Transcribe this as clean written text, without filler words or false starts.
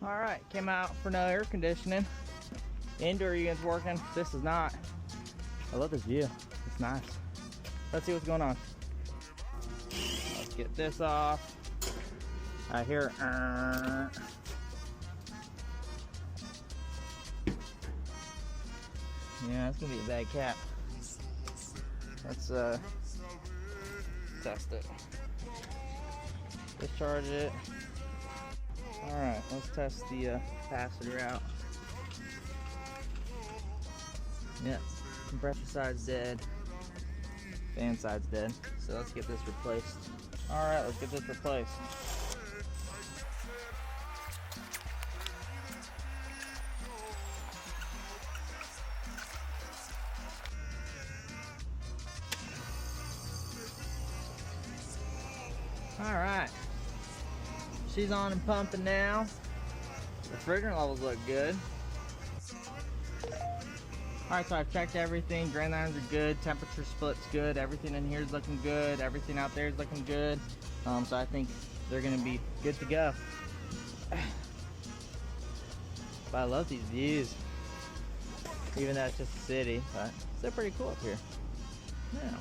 All right, came out for no air conditioning. Indoor unit's working. This is not. I love this view. It's nice. Let's see what's going on. Let's get this off. I hear. Yeah, it's gonna be a bad cat. Let's test it. Discharge it. Alright, let's test the capacitor out. Yeah, compressor side's dead. Fan side's dead. So let's get this replaced. Alright, let's get this replaced. Alright, she's on and pumping now. Refrigerant levels look good. Alright, so I've checked everything. Drain lines are good, temperature split's good, everything in here is looking good, everything out there is looking good. So I think they're going to be good to go. But I love these views. Even though it's just a city, but it's still pretty cool up here. Yeah.